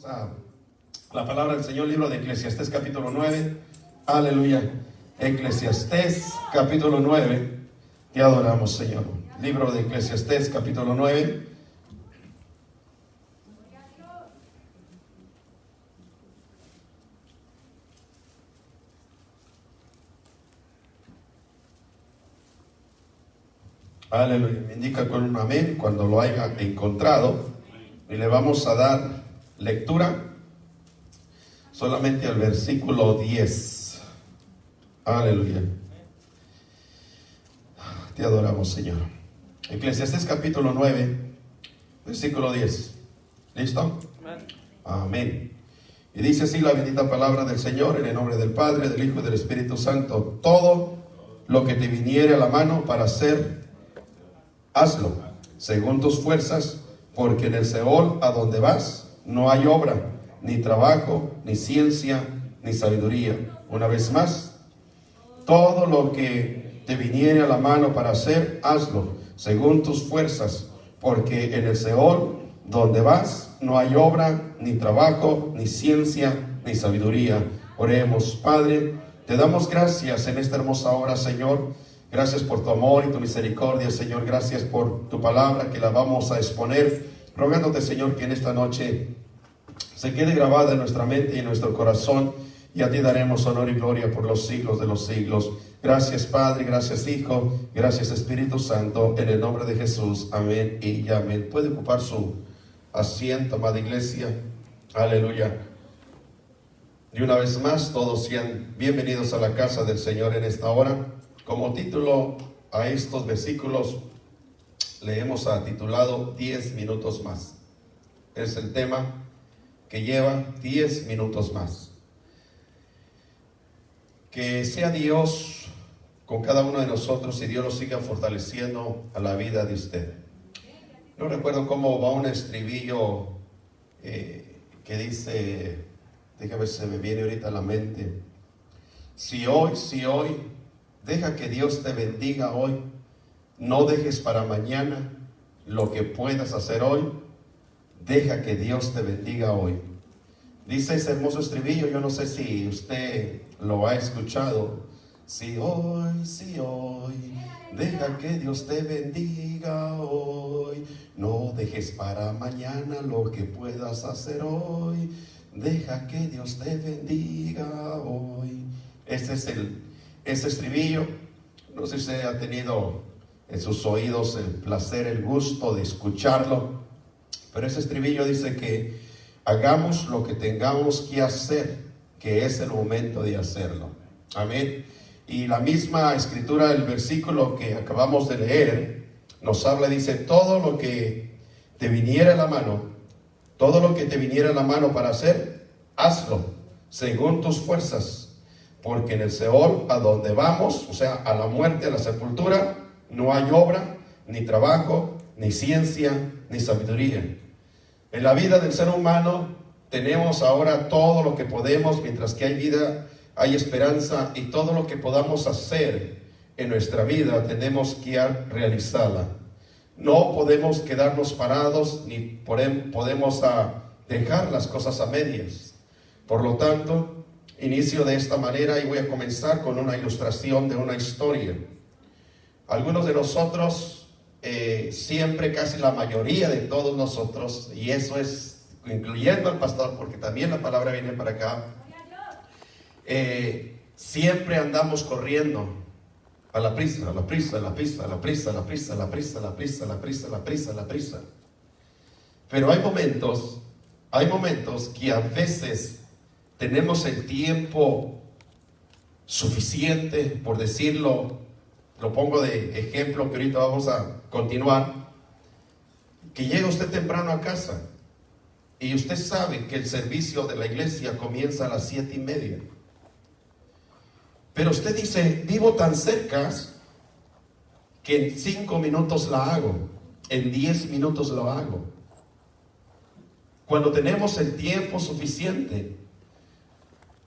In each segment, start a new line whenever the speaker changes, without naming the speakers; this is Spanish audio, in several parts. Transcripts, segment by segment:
La palabra del Señor, libro de Eclesiastés capítulo 9. Aleluya. Eclesiastés capítulo 9. Te adoramos, Señor. Libro de Eclesiastés capítulo 9. Aleluya. Me indica con un amén cuando lo haya encontrado. Y le vamos a dar lectura solamente al versículo 10. Aleluya. Te adoramos, Señor. Eclesiastés capítulo 9, versículo 10. ¿Listo? Amén. Amén. Y dice así la bendita palabra del Señor, en el nombre del Padre, del Hijo y del Espíritu Santo. Todo lo que te viniere a la mano para hacer, hazlo, según tus fuerzas, porque en el Seol a donde vas no hay obra, ni trabajo, ni ciencia, ni sabiduría. Una vez más, todo lo que te viniere a la mano para hacer, hazlo, según tus fuerzas, porque en el Seol donde vas no hay obra, ni trabajo, ni ciencia, ni sabiduría. Oremos. Padre, te damos gracias en esta hermosa hora, Señor. Gracias por tu amor y tu misericordia, Señor. Gracias por tu palabra que la vamos a exponer. Rogándote, Señor, que en esta noche se quede grabada en nuestra mente y en nuestro corazón. Y a ti daremos honor y gloria por los siglos de los siglos. Gracias, Padre. Gracias, Hijo. Gracias, Espíritu Santo. En el nombre de Jesús. Amén y amén. Puede ocupar su asiento, amada iglesia. Aleluya. Y una vez más, todos sean bienvenidos a la casa del Señor en esta hora. Como título a estos versículos le hemos titulado 10 minutos más. Es el tema que lleva 10 minutos más. Que sea Dios con cada uno de nosotros y Dios nos siga fortaleciendo a la vida de usted. No recuerdo cómo va un estribillo que dice, déjame ver si se me viene ahorita a la mente. Si hoy, deja que Dios te bendiga hoy. No dejes para mañana lo que puedas hacer hoy. Deja que Dios te bendiga hoy. Dice ese hermoso estribillo, yo no sé si usted lo ha escuchado. Si hoy, deja que Dios te bendiga hoy. No dejes para mañana lo que puedas hacer hoy. Deja que Dios te bendiga hoy. Ese estribillo, no sé si usted ha tenido en sus oídos el placer, el gusto de escucharlo, pero ese estribillo dice que hagamos lo que tengamos que hacer, que es el momento de hacerlo. Amén. Y la misma escritura, el versículo que acabamos de leer, nos habla, dice, todo lo que te viniera a la mano, todo lo que te viniera a la mano para hacer, hazlo, según tus fuerzas. Porque en el Seol, a donde vamos, o sea, a la muerte, a la sepultura, no hay obra, ni trabajo, ni ciencia, ni sabiduría. En la vida del ser humano tenemos ahora todo lo que podemos, mientras que hay vida, hay esperanza, y todo lo que podamos hacer en nuestra vida tenemos que realizarla. No podemos quedarnos parados, ni podemos dejar las cosas a medias. Por lo tanto, inicio de esta manera y voy a comenzar con una ilustración de una historia. Algunos de nosotros, siempre casi la mayoría de todos nosotros, y eso es incluyendo al pastor, porque también la palabra viene para acá, siempre andamos corriendo a la prisa, a la prisa, a la prisa, a la prisa, a la prisa, a la prisa, a la prisa, a la prisa, a la prisa, a la prisa. Pero hay momentos que a veces tenemos el tiempo suficiente, por decirlo, lo pongo de ejemplo que ahorita vamos a continuar, que llega usted temprano a casa y usted sabe que el servicio de la iglesia comienza a las 7:30. Pero usted dice, vivo tan cerca que en 5 minutos la hago, en 10 minutos lo hago. Cuando tenemos el tiempo suficiente,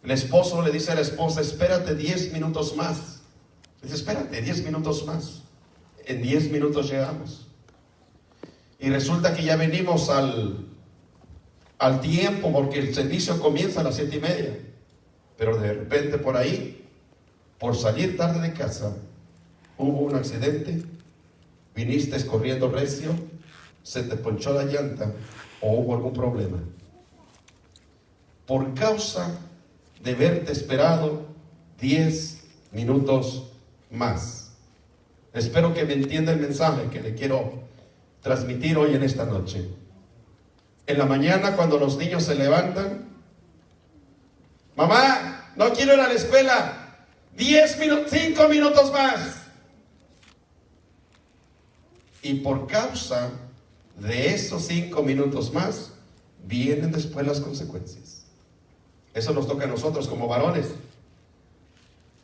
el esposo le dice a la esposa, espérate 10 minutos más. Dice, espérate 10 minutos más. En 10 minutos llegamos. Y resulta que ya venimos al al tiempo, porque el servicio comienza a las 7:30. Pero de repente por ahí, por salir tarde de casa, hubo un accidente, viniste corriendo recio, se te ponchó la llanta o hubo algún problema. Por causa de verte esperado 10 minutos más. Espero que me entienda el mensaje que le quiero transmitir hoy en esta noche. En la mañana, cuando los niños se levantan, mamá, no quiero ir a la escuela, 5 minutos más. Y por causa de esos 5 minutos más, vienen después las consecuencias. Eso nos toca a nosotros como varones.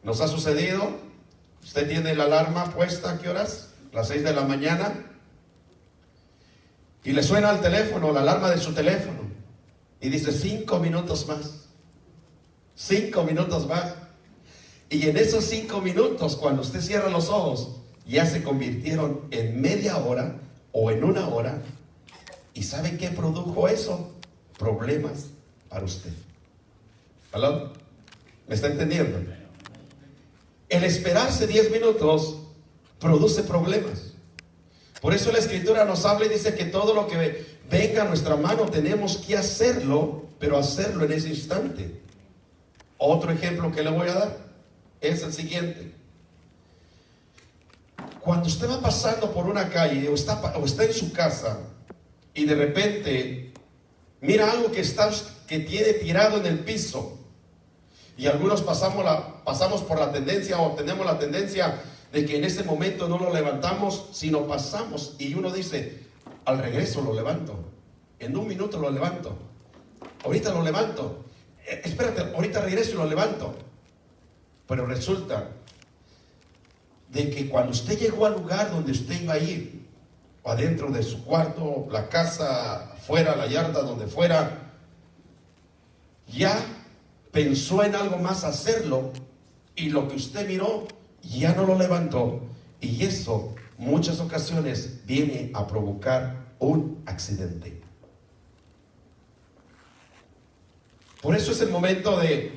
¿Nos ha sucedido? Usted tiene la alarma puesta, ¿a qué horas? Las 6 de la mañana. Y le suena al teléfono, la alarma de su teléfono. Y dice 5 minutos más. 5 minutos más. Y en esos 5 minutos, cuando usted cierra los ojos, ya se convirtieron en media hora o en 1 hora. ¿Y sabe qué produjo eso? Problemas para usted. ¿Aló? ¿Me está entendiendo? El esperarse 10 minutos produce problemas. Por eso la Escritura nos habla y dice que todo lo que venga a nuestra mano tenemos que hacerlo, pero hacerlo en ese instante. Otro ejemplo que le voy a dar es el siguiente. Cuando usted va pasando por una calle o está en su casa y de repente mira algo que tiene tirado en el piso, y algunos pasamos por la tendencia o tenemos la tendencia de que en ese momento no lo levantamos, sino pasamos y uno dice, al regreso lo levanto, en 1 minuto lo levanto, ahorita lo levanto, espérate, ahorita regreso y lo levanto. Pero resulta de que cuando usted llegó al lugar donde usted iba a ir, o adentro de su cuarto, la casa, afuera, la yarda, donde fuera, ya pensó en algo más hacerlo, y lo que usted miró ya no lo levantó, y eso muchas ocasiones viene a provocar un accidente. Por eso es el momento de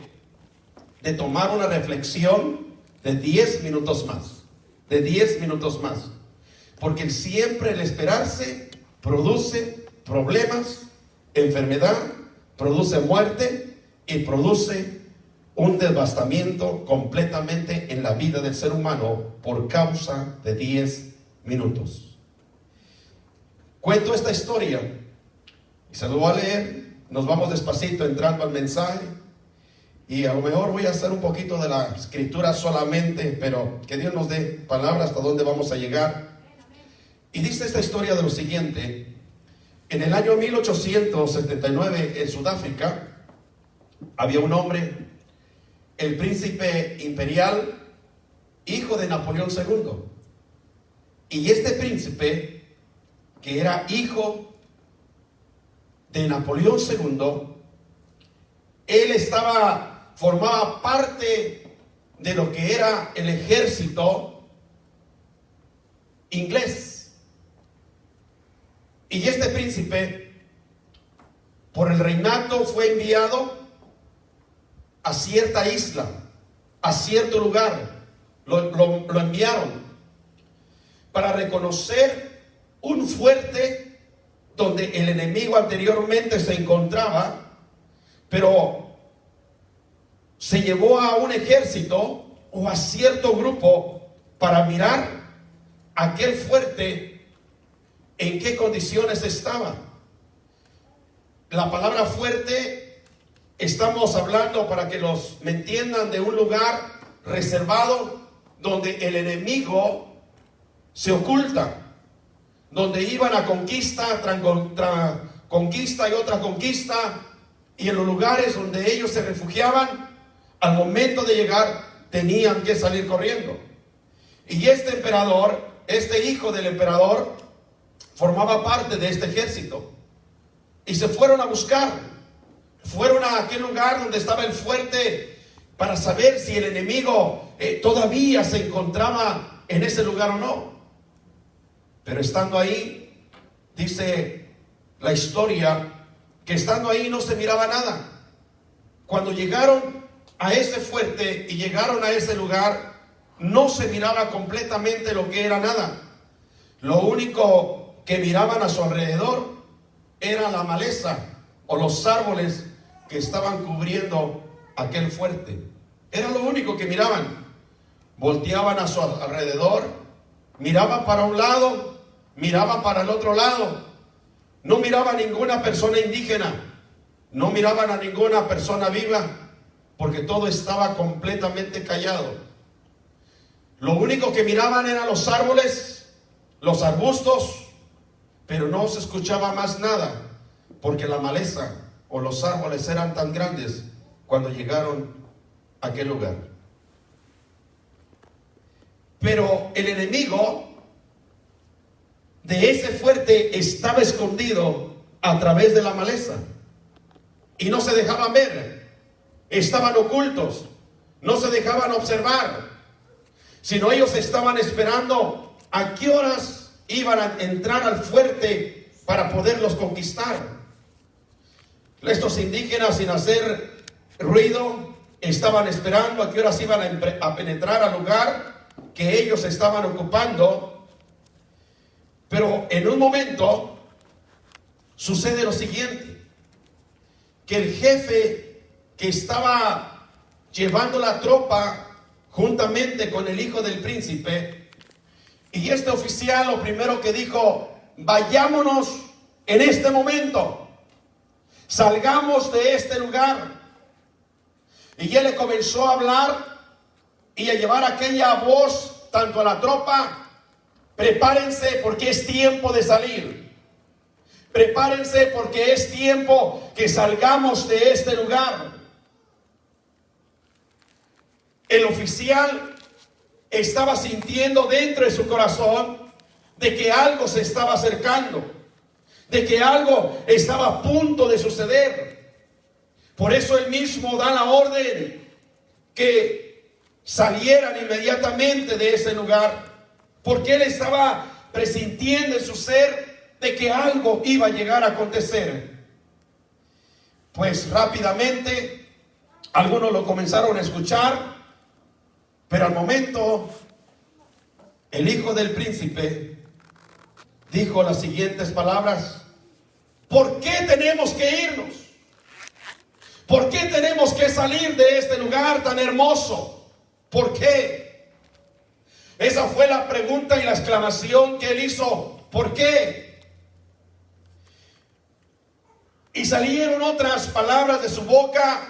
tomar una reflexión de 10 minutos más, de 10 minutos más, porque siempre el esperarse produce problemas, enfermedad, produce muerte y produce un devastamiento completamente en la vida del ser humano por causa de 10 minutos. Cuento esta historia y se lo voy a leer. Nos vamos despacito entrando al mensaje y a lo mejor voy a hacer un poquito de la escritura solamente, pero que Dios nos dé palabras hasta dónde vamos a llegar. Y dice esta historia de lo siguiente: en el año 1879 en Sudáfrica había un hombre, el príncipe imperial, hijo de Napoleón II. Y este príncipe, que era hijo de Napoleón II, él formaba parte de lo que era el ejército inglés. Y este príncipe, por el reinato, fue enviado a cierta isla, a cierto lugar. Lo enviaron para reconocer un fuerte donde el enemigo anteriormente se encontraba, pero se llevó a un ejército o a cierto grupo para mirar aquel fuerte en qué condiciones estaba. La palabra fuerte, estamos hablando, para que me entiendan, de un lugar reservado donde el enemigo se oculta, donde iban a conquista tras conquista y otra conquista, y en los lugares donde ellos se refugiaban, al momento de llegar tenían que salir corriendo. Y este emperador, este hijo del emperador, formaba parte de este ejército, y se fueron a buscar. Fueron a aquel lugar donde estaba el fuerte para saber si el enemigo todavía se encontraba en ese lugar o no. Pero estando ahí, dice la historia que estando ahí no se miraba nada. Cuando llegaron a ese fuerte y llegaron a ese lugar, no se miraba completamente lo que era nada. Lo único que miraban a su alrededor era la maleza o los árboles que estaban cubriendo aquel fuerte. Era lo único que miraban. Volteaban a su alrededor, miraban para un lado, miraban para el otro lado. No miraban a ninguna persona indígena, no miraban a ninguna persona viva, porque todo estaba completamente callado. Lo único que miraban eran los árboles, los arbustos, pero no se escuchaba más nada, porque la maleza o los árboles eran tan grandes cuando llegaron a aquel lugar. Pero el enemigo de ese fuerte estaba escondido a través de la maleza y no se dejaban ver, estaban ocultos, no se dejaban observar, sino ellos estaban esperando a qué horas iban a entrar al fuerte para poderlos conquistar. Estos indígenas, sin hacer ruido, estaban esperando a qué horas iban a penetrar al lugar que ellos estaban ocupando. Pero en un momento sucede lo siguiente, que el jefe que estaba llevando la tropa juntamente con el hijo del príncipe, y este oficial lo primero que dijo: vayámonos en este momento, salgamos de este lugar. Y él le comenzó a hablar y a llevar aquella voz tanto a la tropa: prepárense porque es tiempo de salir. Prepárense porque es tiempo que salgamos de este lugar. El oficial estaba sintiendo dentro de su corazón de que algo se estaba acercando, de que algo estaba a punto de suceder. Por eso él mismo da la orden que salieran inmediatamente de ese lugar, porque él estaba presintiendo en su ser de que algo iba a llegar a acontecer. Pues rápidamente algunos lo comenzaron a escuchar, pero al momento el hijo del príncipe dijo las siguientes palabras: ¿por qué tenemos que irnos? ¿Por qué tenemos que salir de este lugar tan hermoso? ¿Por qué? Esa fue la pregunta y la exclamación que él hizo. ¿Por qué? Y salieron otras palabras de su boca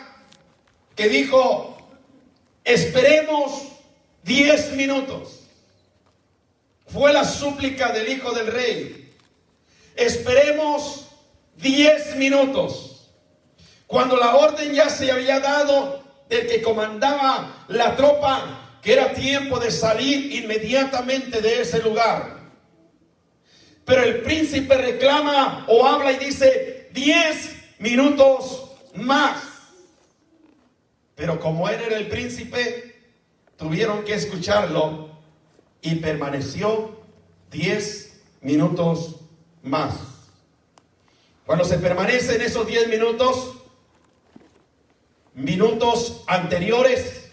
que dijo: esperemos 10 minutos. Fue la súplica del hijo del rey. Esperemos 10 minutos. Cuando la orden ya se había dado del que comandaba la tropa, que era tiempo de salir inmediatamente de ese lugar. Pero el príncipe reclama o habla y dice: 10 minutos más. Pero como él era el príncipe, tuvieron que escucharlo y permaneció 10 minutos más. Cuando se permanece en esos 10 minutos anteriores,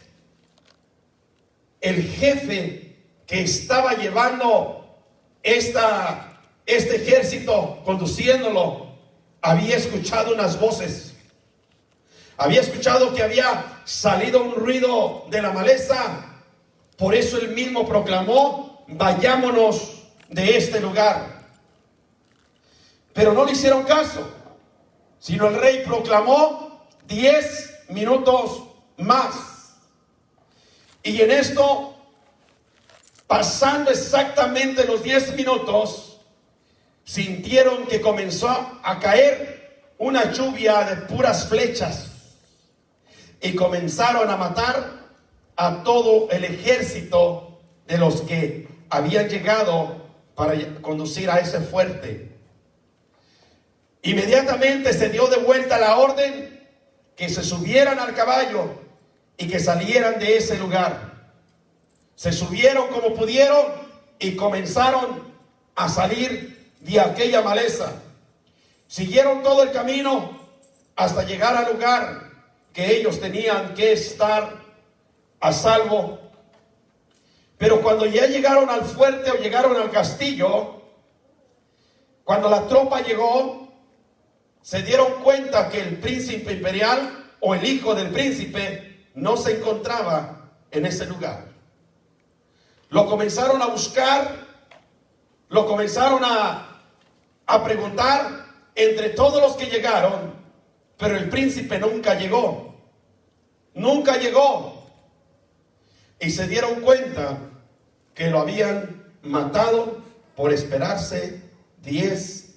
el jefe que estaba llevando este ejército, conduciéndolo, había escuchado unas voces. Había escuchado que había salido un ruido de la maleza. Por eso él mismo proclamó: vayámonos de este lugar. Pero no le hicieron caso, sino el rey proclamó 10 minutos más. Y en esto, pasando exactamente los 10 minutos, sintieron que comenzó a caer una lluvia de puras flechas. Y comenzaron a matar a todo el ejército de los que habían llegado para conducir a ese fuerte. Inmediatamente se dio de vuelta la orden que se subieran al caballo y que salieran de ese lugar. Se subieron como pudieron y comenzaron a salir de aquella maleza. Siguieron todo el camino hasta llegar al lugar que ellos tenían que estar a salvo. Pero cuando ya llegaron al fuerte o llegaron al castillo, cuando la tropa llegó, se dieron cuenta que el príncipe imperial o el hijo del príncipe no se encontraba en ese lugar. Lo comenzaron a buscar, lo comenzaron a preguntar entre todos los que llegaron, pero el príncipe nunca llegó. Nunca llegó. Y se dieron cuenta que lo habían matado por esperarse 10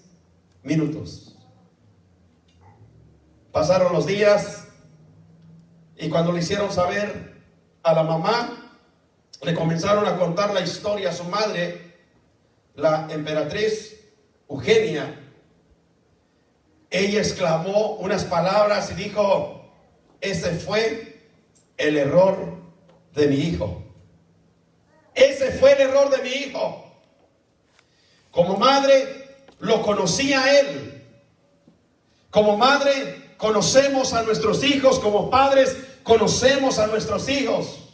minutos. Pasaron los días y cuando le hicieron saber a la mamá, le comenzaron a contar la historia a su madre, la emperatriz Eugenia. Ella exclamó unas palabras y dijo: ese fue el error de mi hijo. Ese fue el error de mi hijo. Como madre lo conocía a él. Como madre conocemos a nuestros hijos. Como padres conocemos a nuestros hijos.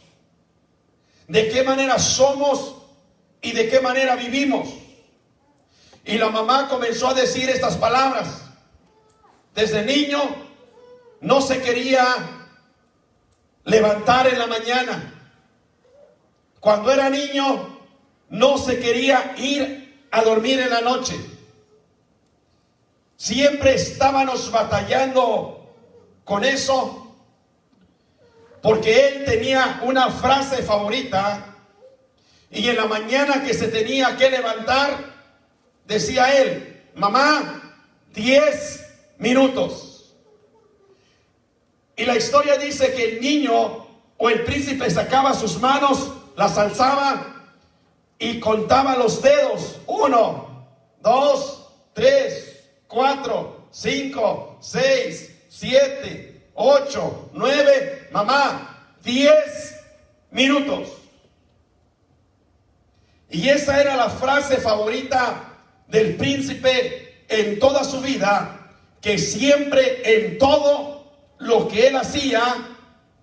De qué manera somos y de qué manera vivimos. Y la mamá comenzó a decir estas palabras. Desde niño no se quería levantar en la mañana. Cuando era niño no se quería ir a dormir en la noche. Siempre estábamos batallando con eso, porque él tenía una frase favorita y en la mañana que se tenía que levantar decía él: mamá, 10 minutos. Y la historia dice que el niño o el príncipe sacaba sus manos, las alzaba y contaba los dedos: 1, 2, 3, 4, 5, 6, 7, 8, 9, mamá, 10 minutos. Y esa era la frase favorita del príncipe en toda su vida, que siempre en todo lo que él hacía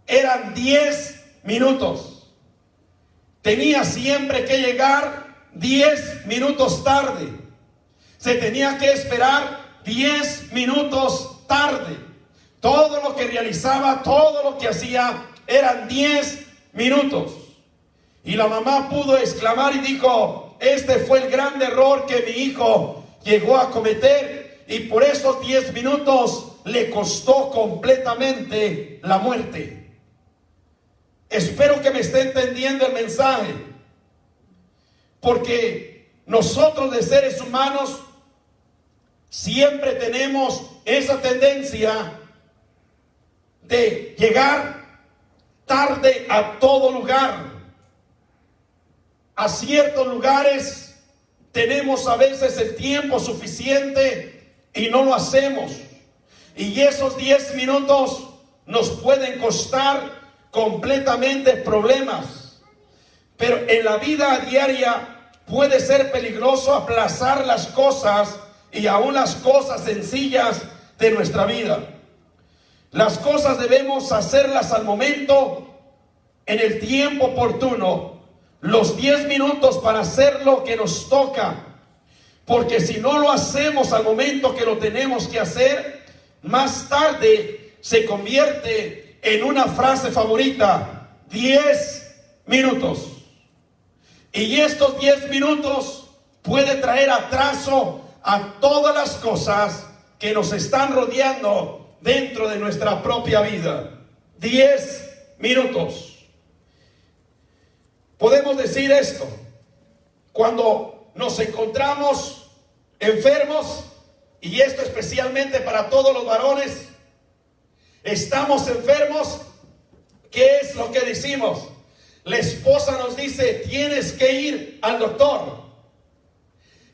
eran 10 minutos. Tenía siempre que llegar 10 minutos tarde. Se tenía que esperar 10 minutos tarde. Todo lo que realizaba, todo lo que hacía eran 10 minutos. Y la mamá pudo exclamar y dijo: este fue el gran error que mi hijo llegó a cometer, y por esos 10 minutos le costó completamente la muerte. Espero que me esté entendiendo el mensaje, porque nosotros de seres humanos siempre tenemos esa tendencia de llegar tarde a todo lugar. A ciertos lugares tenemos a veces el tiempo suficiente y no lo hacemos. Y esos 10 minutos nos pueden costar completamente problemas. Pero en la vida diaria puede ser peligroso aplazar las cosas, y aún las cosas sencillas de nuestra vida. Las cosas debemos hacerlas al momento, en el tiempo oportuno, los 10 minutos para hacer lo que nos toca. Porque si no lo hacemos al momento que lo tenemos que hacer, más tarde se convierte en una frase favorita: 10 minutos. Y estos 10 minutos puede traer atraso a todas las cosas que nos están rodeando dentro de nuestra propia vida. 10 minutos. Podemos decir esto: cuando nos encontramos enfermos, y esto especialmente para todos los varones, estamos enfermos, ¿qué es lo que decimos? La esposa nos dice: tienes que ir al doctor.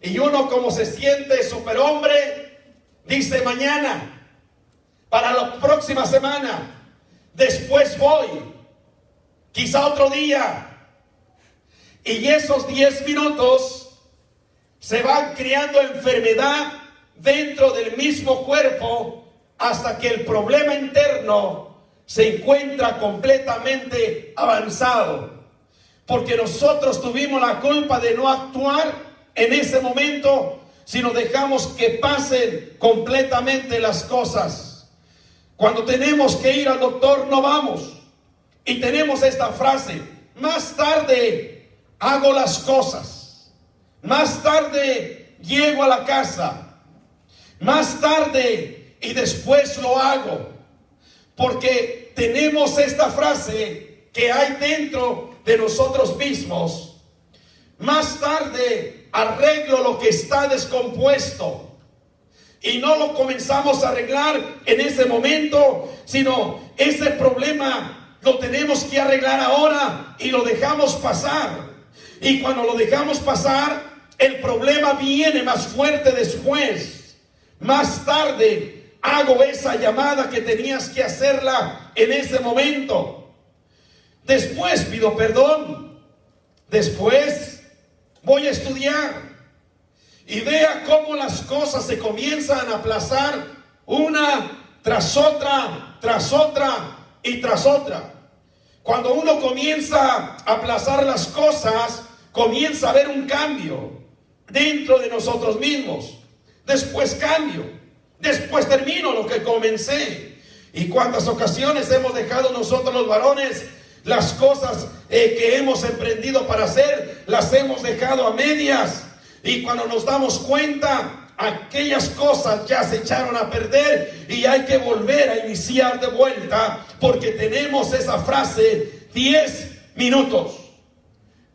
Y uno, como se siente superhombre, dice: mañana, para la próxima semana, después voy, quizá otro día. Y esos 10 minutos se van creando enfermedad
dentro del mismo cuerpo hasta que el problema interno se encuentra completamente avanzado. Porque nosotros tuvimos la culpa de no actuar en ese momento, sino dejamos que pasen completamente las cosas. Cuando tenemos que ir al doctor, no vamos. Y tenemos esta frase: más tarde hago las cosas, más tarde llego a la casa, más tarde y después lo hago. Porque tenemos esta frase que hay dentro de nosotros mismos: más tarde arreglo lo que está descompuesto. Y no lo comenzamos a arreglar en ese momento, sino ese problema lo tenemos que arreglar ahora y lo dejamos pasar. Y cuando lo dejamos pasar, el problema viene más fuerte después. Más tarde hago esa llamada que tenías que hacerla en ese momento. Después pido perdón. Después voy a estudiar. Y vea cómo las cosas se comienzan a aplazar una tras otra, tras otra y tras otra. Cuando uno comienza a aplazar las cosas, comienza a haber un cambio dentro de nosotros mismos. Después cambio. Después termino lo que comencé. Y cuántas ocasiones hemos dejado nosotros los varones las cosas que hemos emprendido para hacer, las hemos dejado a medias. Y cuando nos damos cuenta, aquellas cosas ya se echaron a perder y hay que volver a iniciar de vuelta, porque tenemos esa frase: 10 minutos.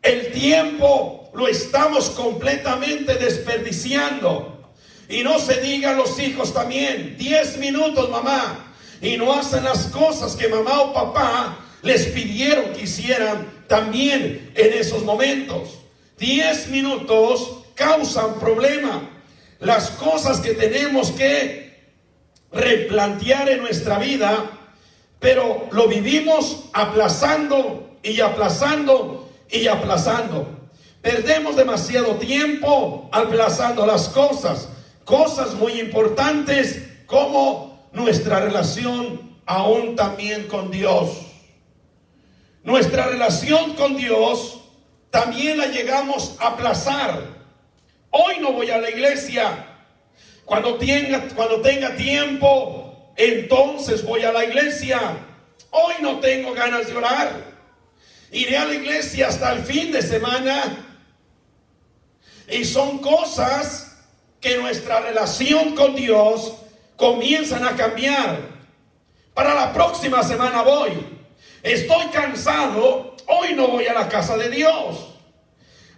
El tiempo lo estamos completamente desperdiciando. Y no se digan los hijos también: 10 minutos, mamá. Y no hacen las cosas que mamá o papá les pidieron que hicieran también en esos momentos. 10 minutos causan problema. Las cosas que tenemos que replantear en nuestra vida, pero lo vivimos aplazando y aplazando y aplazando. Perdemos demasiado tiempo aplazando las cosas. Cosas muy importantes como nuestra relación aún también con Dios. Nuestra relación con Dios también la llegamos a aplazar. Hoy no voy a la iglesia. Cuando tenga tiempo, entonces voy a la iglesia. Hoy no tengo ganas de orar. Iré a la iglesia hasta el fin de semana. Y son cosas que nuestra relación con Dios comienzan a cambiar. Para la próxima semana voy. Estoy cansado. Hoy no voy a la casa de Dios.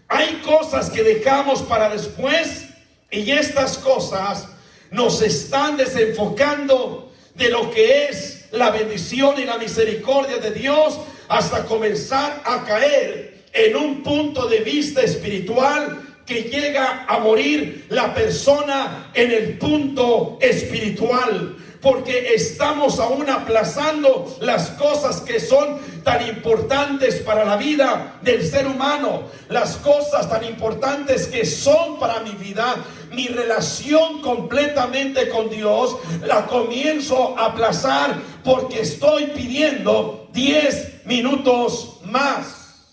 Hay cosas que dejamos para después y estas cosas nos están desenfocando de lo que es la bendición y la misericordia de Dios, hasta comenzar a caer en un punto de vista espiritual que llega a morir la persona en el punto espiritual. Porque estamos aún aplazando las cosas que son tan importantes para la vida del ser humano. Las cosas tan importantes que son para mi vida. Mi relación completamente con Dios la comienzo a aplazar porque estoy pidiendo 10 minutos más.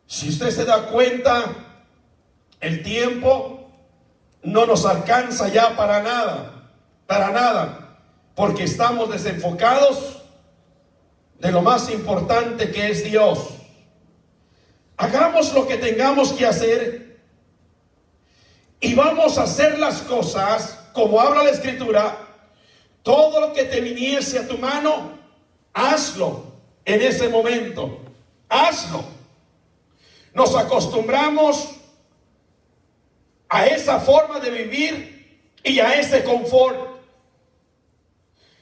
Si usted se da cuenta, el tiempo no nos alcanza ya para nada. Para nada, porque estamos desenfocados de lo más importante que es Dios. Hagamos lo que tengamos que hacer y vamos a hacer las cosas como habla la Escritura. Todo lo que te viniese a tu mano, hazlo en ese momento. Hazlo. Nos acostumbramos a esa forma de vivir y a ese confort.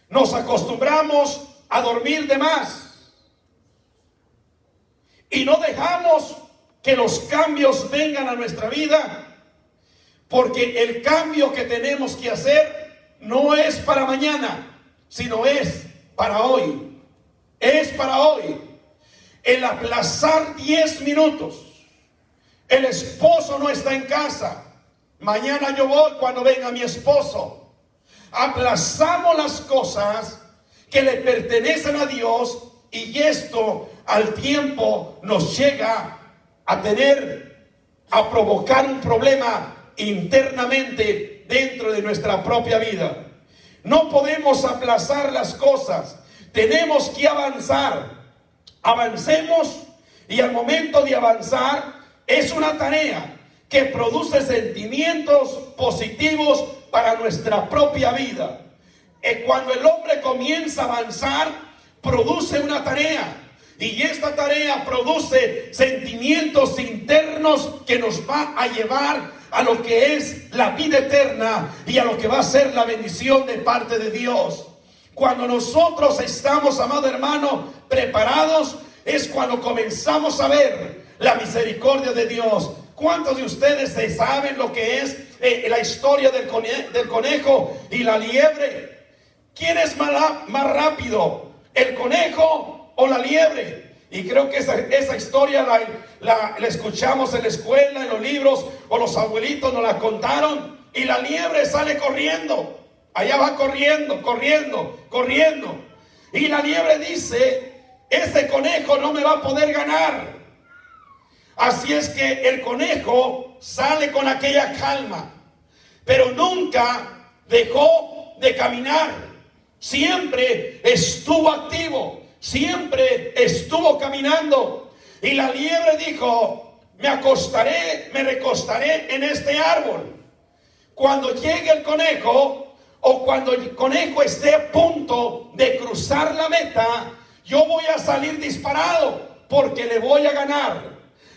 Nos acostumbramos a dormir de más y no dejamos que los cambios vengan a nuestra vida, porque el cambio que tenemos que hacer no es para mañana, sino es para hoy. Es para hoy. El aplazar 10 minutos. El esposo no está en casa. mañana yo voy cuando venga mi esposo. Aplazamos las cosas que le pertenecen a Dios y esto al tiempo nos llega a provocar un problema internamente dentro de nuestra propia vida. No podemos aplazar las cosas, tenemos que avanzar. Avancemos, y al momento de avanzar es una tarea que produce sentimientos positivos para nuestra propia vida. Cuando el hombre comienza a avanzar, produce una tarea. Y esta tarea produce sentimientos internos que nos va a llevar a lo que es la vida eterna y a lo que va a ser la bendición de parte de Dios. Cuando nosotros estamos, amado hermano, preparados, es cuando comenzamos a ver la misericordia de Dios. ¿Cuántos de ustedes se saben lo que es la historia del conejo y la liebre? ¿Quién es más rápido, el conejo o la liebre? Y creo que esa historia la escuchamos en la escuela, en los libros, o los abuelitos nos la contaron. Y la liebre sale corriendo. Allá va corriendo. Y la liebre dice: ese conejo no me va a poder ganar. Así es que el conejo sale con aquella calma, pero nunca dejó de caminar. Siempre estuvo activo, siempre estuvo caminando. Y la liebre dijo: me recostaré en este árbol. Cuando llegue el conejo, o cuando el conejo esté a punto de cruzar la meta, yo voy a salir disparado porque le voy a ganar.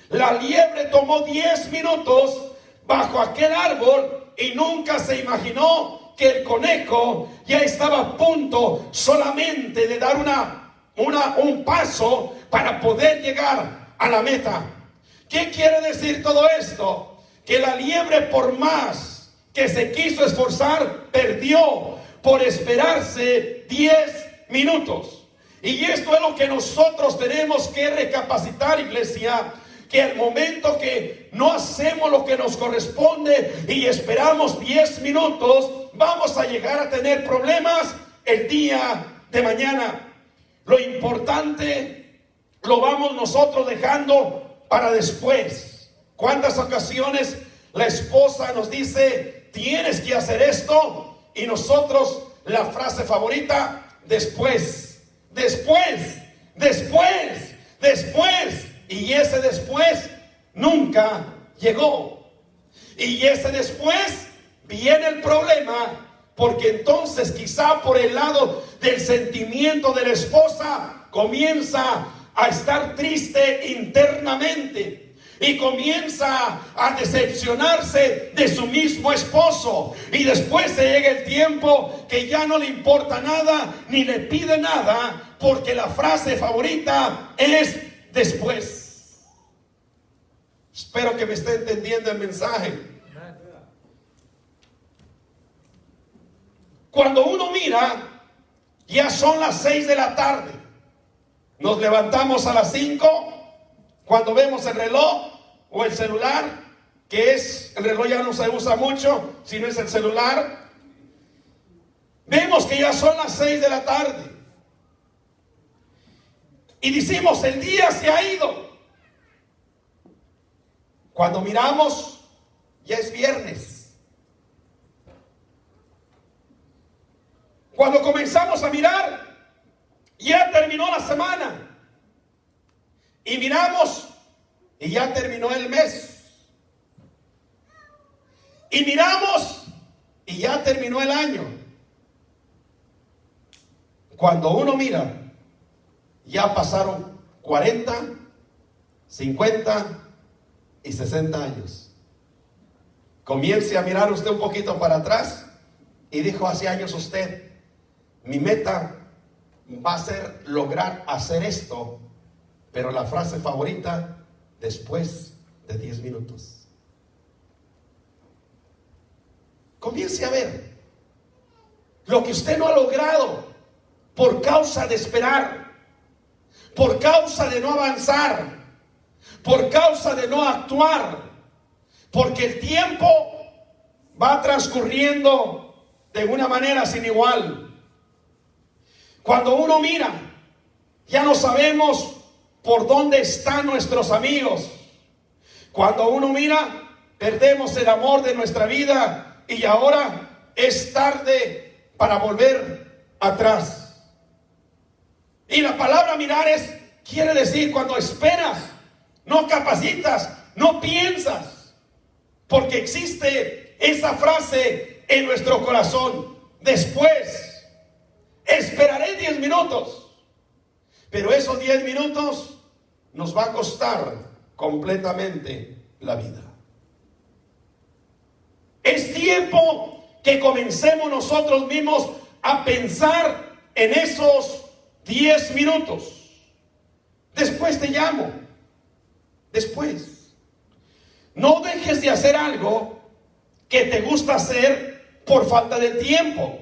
La liebre tomó 10 minutos bajo aquel árbol y nunca se imaginó que el conejo ya estaba a punto solamente de dar un paso para poder llegar a la meta. ¿Qué quiere decir todo esto? Que la liebre, por más que se quiso esforzar, perdió por esperarse 10 minutos. Y esto es lo que nosotros tenemos que recapacitar, iglesia, que al momento que no hacemos lo que nos corresponde y esperamos 10 minutos, vamos a llegar a tener problemas el día de mañana. Lo importante lo vamos nosotros dejando para después. ¿Cuántas ocasiones la esposa nos dice: tienes que hacer esto? Y nosotros, la frase favorita: después. Y ese después nunca llegó. Y ese después viene el problema, porque entonces quizá por el lado del sentimiento de la esposa comienza a estar triste internamente. Y comienza a decepcionarse de su mismo esposo. Y después se llega el tiempo que ya no le importa nada, ni le pide nada, porque la frase favorita es después. Espero que me esté entendiendo el mensaje. Cuando uno mira, ya son las 6 de la tarde. Nos levantamos a las 5. Cuando vemos el reloj o el celular, que es, el reloj ya no se usa mucho, sino es el celular, vemos que ya son las 6 de la tarde. Y decimos: el día se ha ido. Cuando miramos, ya es viernes. Cuando comenzamos a mirar, ya terminó la semana. Y miramos y ya terminó el mes. Y miramos y ya terminó el año. Cuando uno mira, ya pasaron 40, 50 y 60 años. Comience a mirar usted un poquito para atrás y dijo hace años usted: mi meta va a ser lograr hacer esto. Pero la frase favorita: después de 10 minutos. Comience a ver lo que usted no ha logrado por causa de esperar, por causa de no avanzar, por causa de no actuar, porque el tiempo va transcurriendo de una manera sin igual. Cuando uno mira, ya no sabemos por dónde están nuestros amigos. Cuando uno mira, perdemos el amor de nuestra vida y ahora es tarde para volver atrás. Y la palabra mirar quiere decir cuando esperas, no capacitas, no piensas, porque existe esa frase en nuestro corazón: después, esperaré 10 minutos, pero esos 10 minutos nos va a costar completamente la vida. Es tiempo que comencemos nosotros mismos a pensar en esos 10 minutos. Después te llamo. Después. No dejes de hacer algo que te gusta hacer por falta de tiempo.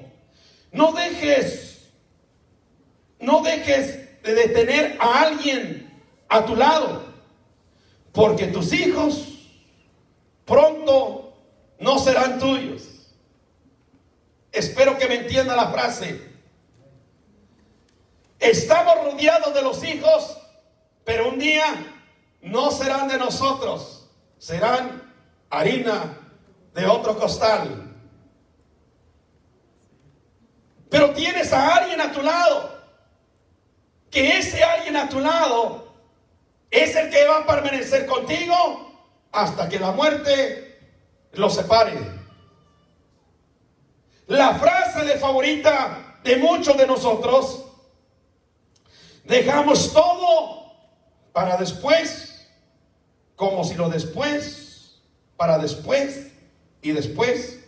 No dejes de tener a alguien a tu lado, porque tus hijos pronto no serán tuyos. Espero que me entienda la frase. Estamos rodeados de los hijos, pero un día no serán de nosotros, serán harina de otro costal. Pero tienes a alguien a tu lado, que ese alguien a tu lado es el que va a permanecer contigo hasta que la muerte los separe. La frase de favorita de muchos de nosotros: dejamos todo para después, como si lo después, para después y después,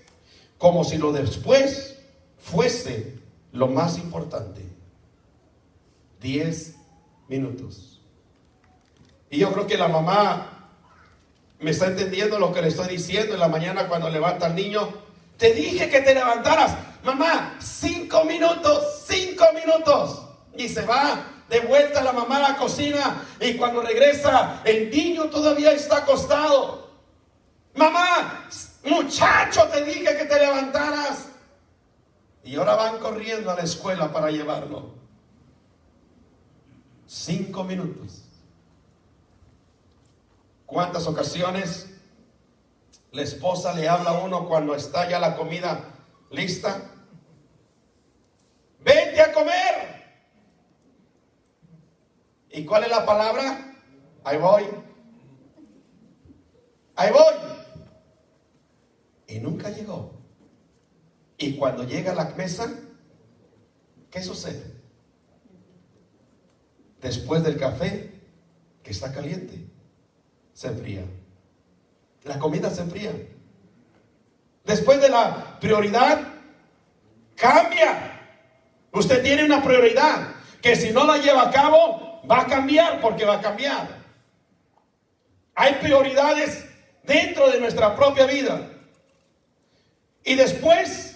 como si lo después fuese lo más importante. 10 minutos. Y yo creo que la mamá me está entendiendo lo que le estoy diciendo en la mañana cuando levanta al niño. Te dije que te levantaras. Mamá, 5 minutos, 5 minutos. Y se va de vuelta la mamá a la cocina, y cuando regresa el niño todavía está acostado. Mamá, muchacho, te dije que te levantaras. Y ahora van corriendo a la escuela para llevarlo. 5 minutos. ¿Cuántas ocasiones la esposa le habla a uno cuando está ya la comida lista? Vente a comer. ¿Y cuál es la palabra? Ahí voy. Ahí voy. Y nunca llegó. Y cuando llega a la mesa, ¿qué sucede? Después del café, que está caliente, se enfría. La comida se enfría. Después de la prioridad, cambia. Usted tiene una prioridad que si no la lleva a cabo, va a cambiar, porque va a cambiar. Hay prioridades dentro de nuestra propia vida. Y después,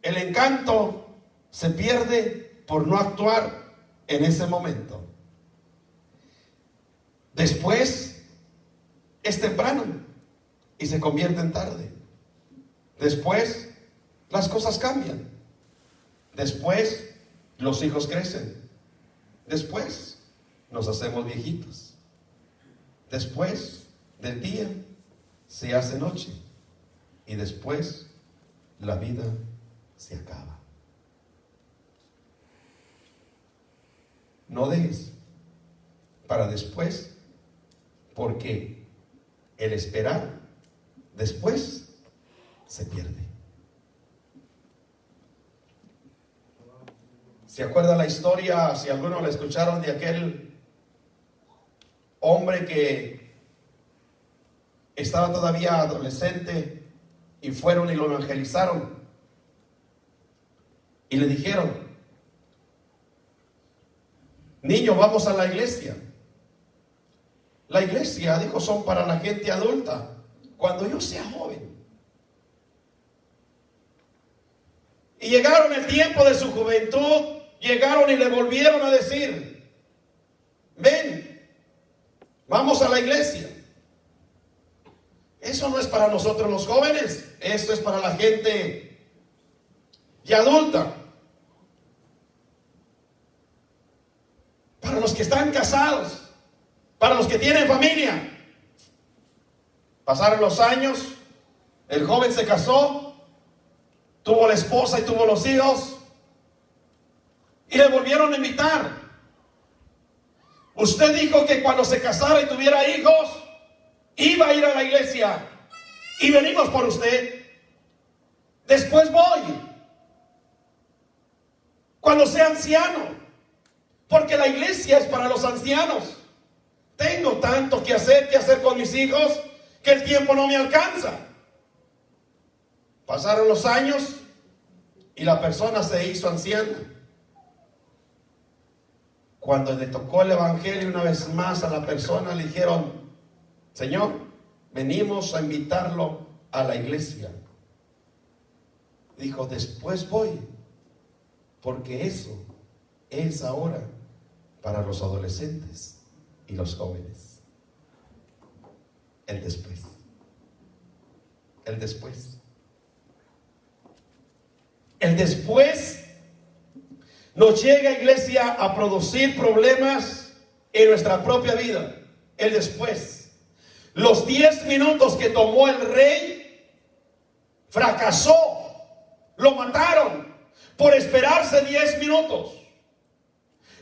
el encanto se pierde por no actuar en ese momento. Después, es temprano y se convierte en tarde. Después, las cosas cambian. Después, los hijos crecen. Después, nos hacemos viejitos. Después del día, se hace noche. Y después, la vida se acaba. No dejes para después, porque el esperar después se pierde. ¿Se acuerda la historia, si algunos la escucharon, de aquel hombre que estaba todavía adolescente y fueron y lo evangelizaron? Y le dijeron: niño, vamos a la iglesia. La iglesia, dijo, son para la gente adulta, cuando yo sea joven. Y llegaron el tiempo de su juventud, llegaron y le volvieron a decir: ven, vamos a la iglesia. Eso no es para nosotros los jóvenes, esto es para la gente ya adulta. Para los que están casados, para los que tienen familia. Pasaron los años, el joven se casó, tuvo la esposa y tuvo los hijos, y le volvieron a invitar. Usted dijo que cuando se casara y tuviera hijos, iba a ir a la iglesia, y venimos por usted. Después voy, cuando sea anciano, porque la iglesia es para los ancianos. Tengo tanto que hacer con mis hijos, que el tiempo no me alcanza. Pasaron los años y la persona se hizo anciana. Cuando le tocó el evangelio una vez más a la persona, le dijeron: Señor, venimos a invitarlo a la iglesia. Dijo: después voy, porque eso es ahora para los adolescentes y los jóvenes. El después. El después. El después nos llega, iglesia, a producir problemas en nuestra propia vida. El después. Los 10 minutos que tomó el rey, fracasó. Lo mataron por esperarse 10 minutos.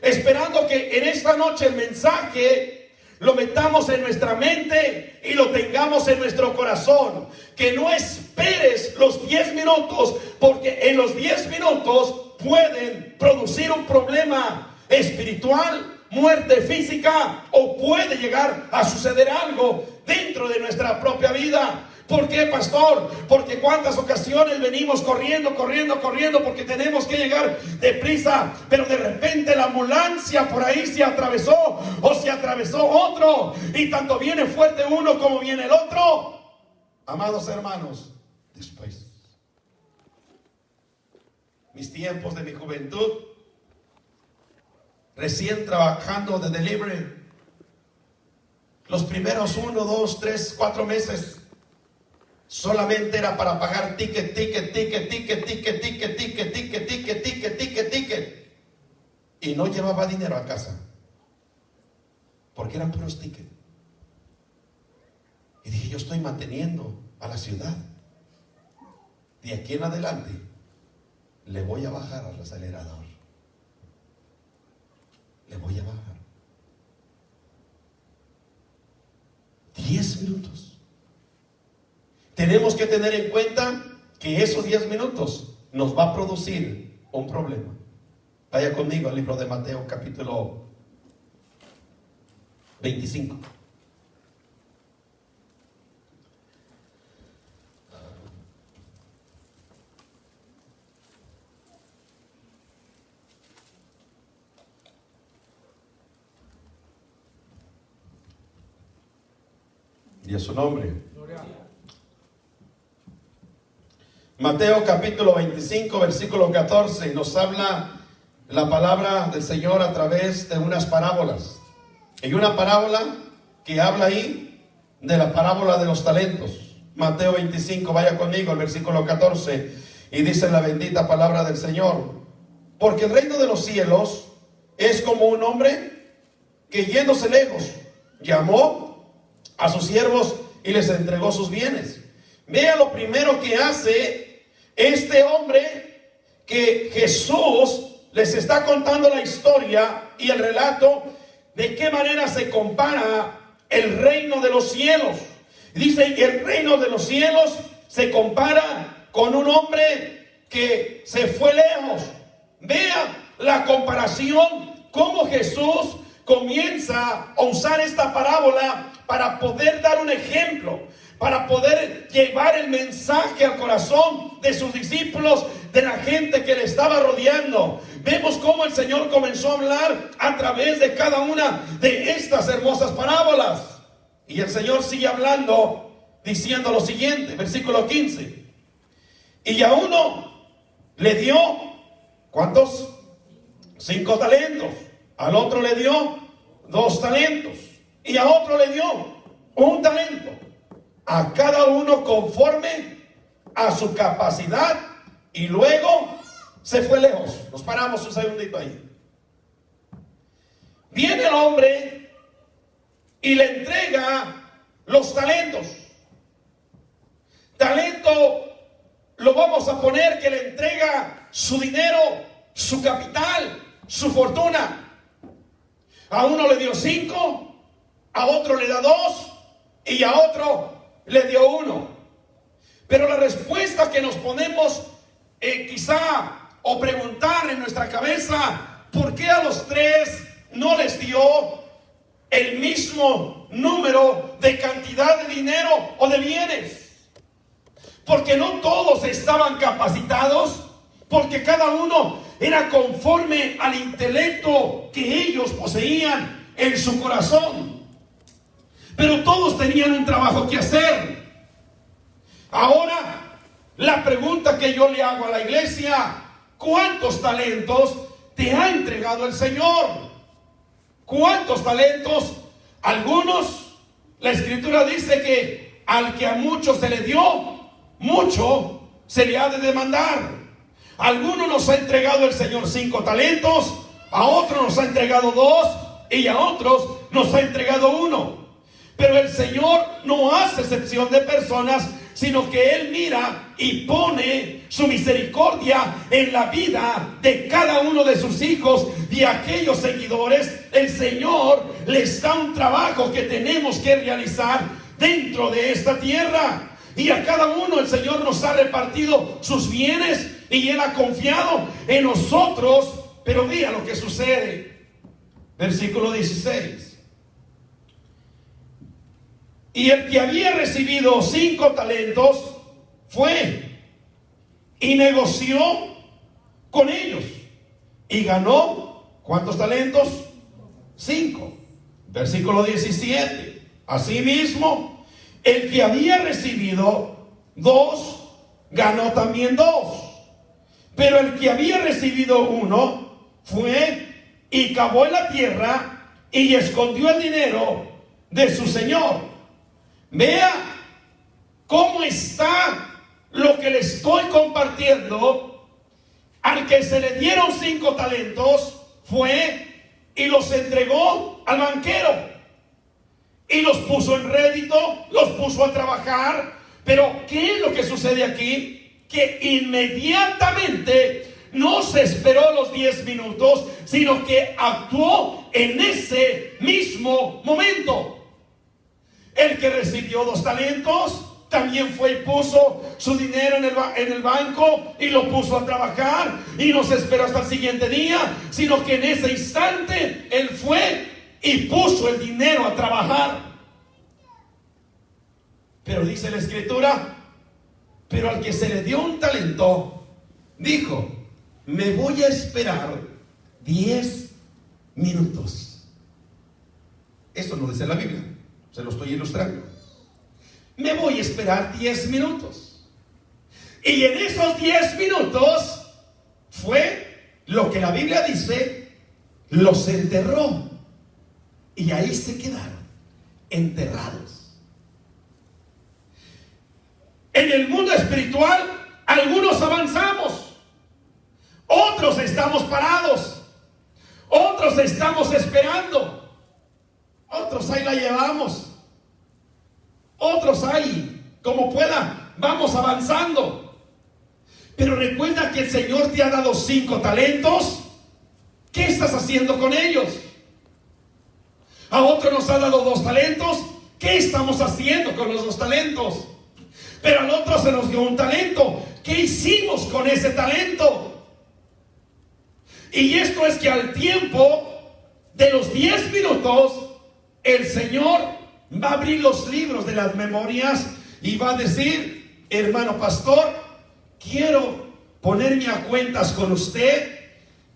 Esperando que en esta noche el mensaje lo metamos en nuestra mente y lo tengamos en nuestro corazón. Que no esperes los 10 minutos, porque en los 10 minutos pueden producir un problema espiritual, muerte física, o puede llegar a suceder algo dentro de nuestra propia vida. ¿Por qué, pastor? Porque cuántas ocasiones venimos corriendo, porque tenemos que llegar deprisa, pero de repente la ambulancia por ahí se atravesó, o se atravesó otro, y tanto viene fuerte uno como viene el otro. Amados hermanos, después, mis tiempos de mi juventud, recién trabajando de delivery, los primeros 1, 2, 3, 4 meses, solamente era para pagar ticket. Y no llevaba dinero a casa, porque eran puros tickets. Y dije: yo estoy manteniendo a la ciudad. De aquí en adelante le voy a bajar al acelerador. Le voy a bajar. 10 minutos. Tenemos que tener en cuenta que esos 10 minutos nos va a producir un problema. Vaya conmigo al libro de Mateo, capítulo 25. Y a su nombre. Mateo capítulo 25, versículo 14, nos habla la palabra del Señor a través de unas parábolas. Hay una parábola que habla ahí de la parábola de los talentos. Mateo 25, vaya conmigo, el versículo 14, y dice la bendita palabra del Señor: porque el reino de los cielos es como un hombre que, yéndose lejos, llamó a sus siervos y les entregó sus bienes. Vea lo primero que hace este hombre, que Jesús les está contando la historia y el relato de qué manera se compara el reino de los cielos. Dice que el reino de los cielos se compara con un hombre que se fue lejos. Vea la comparación, cómo Jesús comienza a usar esta parábola para poder dar un ejemplo, para poder llevar el mensaje al corazón de sus discípulos, de la gente que le estaba rodeando. Vemos cómo el Señor comenzó a hablar a través de cada una de estas hermosas parábolas. Y el Señor sigue hablando, diciendo lo siguiente, versículo 15. Y a uno le dio, ¿cuántos? 5 talentos. Al otro le dio 2 talentos. Y a otro le dio 1 talento. a cada uno conforme a su capacidad, y luego se fue lejos. Nos paramos un segundito ahí. Viene el hombre y le entrega los talentos. Talento lo vamos a poner que le entrega su dinero, su capital, su fortuna. A uno le dio 5, a otro le da 2 y a otro le dio 1. Pero la respuesta que nos ponemos quizá o preguntar en nuestra cabeza, ¿por qué a los 3 no les dio el mismo número de cantidad de dinero o de bienes? Porque no todos estaban capacitados, porque cada uno era conforme al intelecto que ellos poseían en su corazón. Pero todos tenían un trabajo que hacer. Ahora, la pregunta que yo le hago a la iglesia: ¿cuántos talentos te ha entregado el Señor? ¿Cuántos talentos? Algunos, la Escritura dice que al que a muchos se le dio, mucho se le ha de demandar. A algunos nos ha entregado el Señor 5 talentos, a otros nos ha entregado 2 y a otros nos ha entregado 1. Pero el Señor no hace excepción de personas, sino que Él mira y pone su misericordia en la vida de cada uno de sus hijos y aquellos seguidores. El Señor les da un trabajo que tenemos que realizar dentro de esta tierra. Y a cada uno el Señor nos ha repartido sus bienes y Él ha confiado en nosotros. Pero mira lo que sucede. Versículo 16. Y el que había recibido 5 talentos fue y negoció con ellos y ganó, ¿cuántos talentos? 5. Versículo 17. Asimismo, el que había recibido 2 ganó también 2. Pero el que había recibido 1 fue y cavó en la tierra y escondió el dinero de su señor. Vea cómo está lo que le estoy compartiendo. Al que se le dieron 5 talentos fue y los entregó al banquero y los puso en rédito, los puso a trabajar. Pero ¿qué es lo que sucede aquí? Que inmediatamente no se esperó los 10 minutos, sino que actuó en ese mismo momento. El que recibió 2 talentos también fue y puso su dinero en el banco y lo puso a trabajar, y no se esperó hasta el siguiente día, sino que en ese instante él fue y puso el dinero a trabajar. Pero dice la Escritura, pero al que se le dio un talento, dijo: me voy a esperar 10 minutos. Esto no dice la Biblia, se lo estoy ilustrando. Me voy a esperar 10 minutos. Y en esos 10 minutos fue lo que la Biblia dice, los enterró. Y ahí se quedaron, enterrados. En el mundo espiritual, algunos avanzamos, otros estamos parados, otros estamos esperando, otros ahí la llevamos. Otros hay, como pueda, vamos avanzando. Pero recuerda que el Señor te ha dado 5 talentos. ¿Qué estás haciendo con ellos? A otro nos ha dado 2 talentos. ¿Qué estamos haciendo con los 2 talentos? Pero al otro se nos dio un talento. ¿Qué hicimos con ese talento? Y esto es que al tiempo de los 10 minutos, el Señor va a abrir los libros de las memorias y va a decir: hermano pastor, quiero ponerme a cuentas con usted.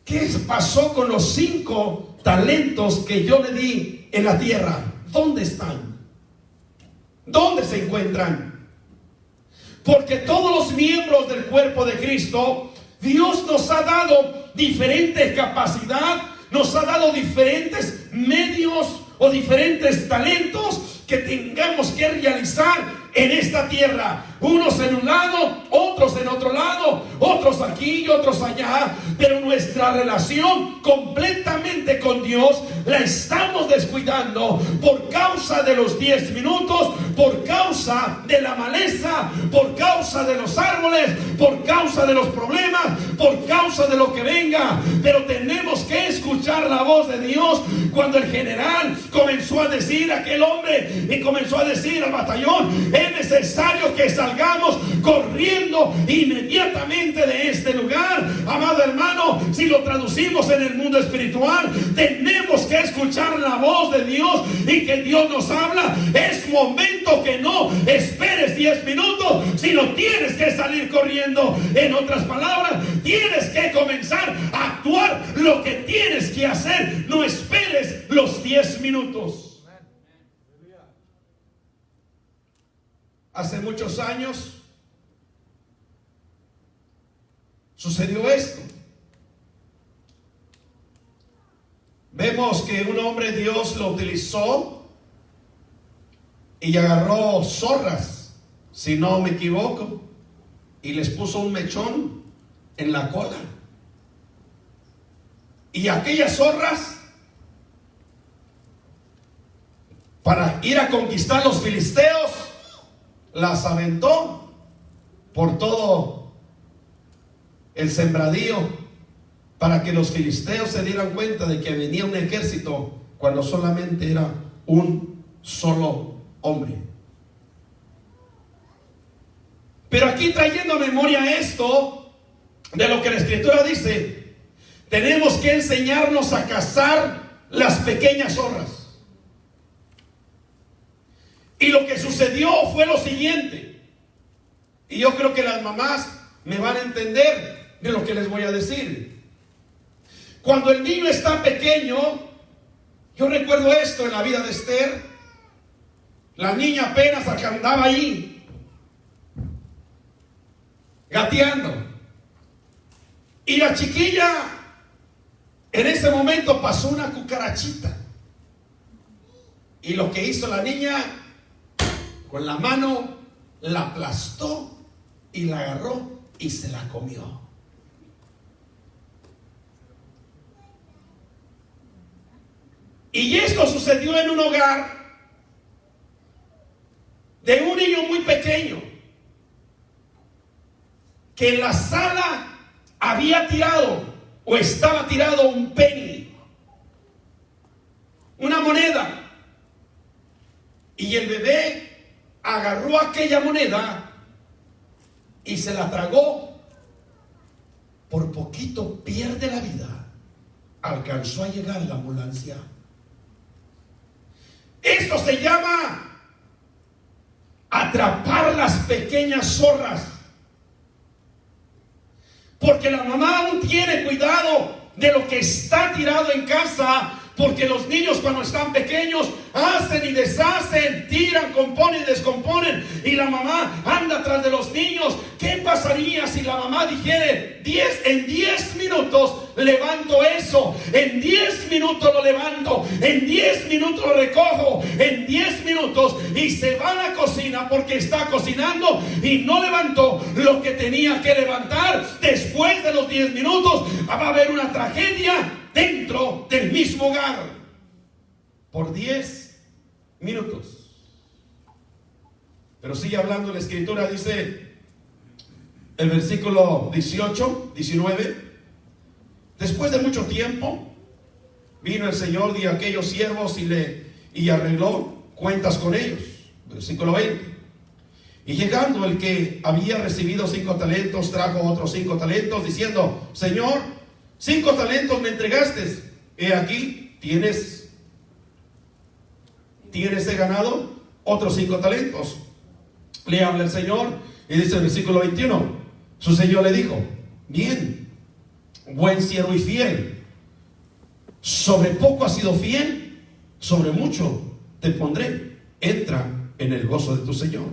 ¿Qué pasó con los 5 talentos que yo le di en la tierra? ¿Dónde están? ¿Dónde se encuentran? Porque todos los miembros del cuerpo de Cristo, Dios nos ha dado diferente capacidad, nos ha dado diferentes medios o diferentes talentos que tengamos que realizar en esta tierra. Unos en un lado, otros en otro lado, otros aquí y otros allá. Pero nuestra relación completamente con Dios la estamos descuidando por causa de los 10 minutos, por causa de la maleza, por causa de los árboles, por causa de los problemas, por causa de lo que venga. Pero tenemos que escuchar la voz de Dios. Cuando el general comenzó a decir a aquel hombre y comenzó a decir al batallón: es necesario que salgamos corriendo inmediatamente de este lugar. Amado hermano, si lo traducimos en el mundo espiritual, tenemos que escuchar la voz de Dios y que Dios nos habla. Es momento que no esperes 10 minutos, sino tienes que salir corriendo. En otras palabras, tienes que comenzar a actuar lo que tienes que hacer. No esperes los 10 minutos. Hace muchos años sucedió esto. Vemos que un hombre Dios lo utilizó y agarró zorras, si no me equivoco, y les puso un mechón en la cola. Y aquellas zorras, para ir a conquistar los filisteos, las aventó por todo el sembradío, para que los filisteos se dieran cuenta de que venía un ejército cuando solamente era un solo hombre. Pero aquí, trayendo a memoria esto de lo que la Escritura dice, tenemos que enseñarnos a cazar las pequeñas zorras. Y lo que sucedió fue lo siguiente, y yo creo que las mamás me van a entender de lo que les voy a decir. Cuando el niño está pequeño, yo recuerdo esto en la vida de Esther. La niña apenas andaba ahí gateando, y la chiquilla en ese momento pasó una cucarachita, y lo que hizo la niña, con la mano la aplastó y la agarró y se la comió. Y esto sucedió en un hogar de un niño muy pequeño, que en la sala había tirado o estaba tirado un penny, una moneda, y el bebé agarró aquella moneda y se la tragó. Por poquito pierde la vida. Alcanzó a llegar la ambulancia. Esto se llama atrapar las pequeñas zorras, porque la mamá aún tiene cuidado de lo que está tirado en casa. Porque los niños, cuando están pequeños, hacen y deshacen, tiran, componen y descomponen, y la mamá anda atrás de los niños. ¿Qué pasaría si la mamá dijera: en 10 minutos levanto eso, en 10 minutos lo levanto, en 10 minutos lo recojo, en 10 minutos, y se va a la cocina porque está cocinando y no levantó lo que tenía que levantar? Después de los 10 minutos va a haber una tragedia dentro del mismo hogar, por 10 minutos. Pero sigue hablando la Escritura, dice el versículo 18, 19: después de mucho tiempo vino el Señor de aquellos siervos y arregló cuentas con ellos. Versículo 20: y llegando el que había recibido 5 talentos, trajo otros 5 talentos, diciendo: Señor, 5 talentos me entregaste, he aquí, tienes ganado otros 5 talentos. Le habla el Señor y dice el versículo 21: su Señor le dijo: bien, buen siervo y fiel, sobre poco has sido fiel, sobre mucho te pondré, entra en el gozo de tu Señor.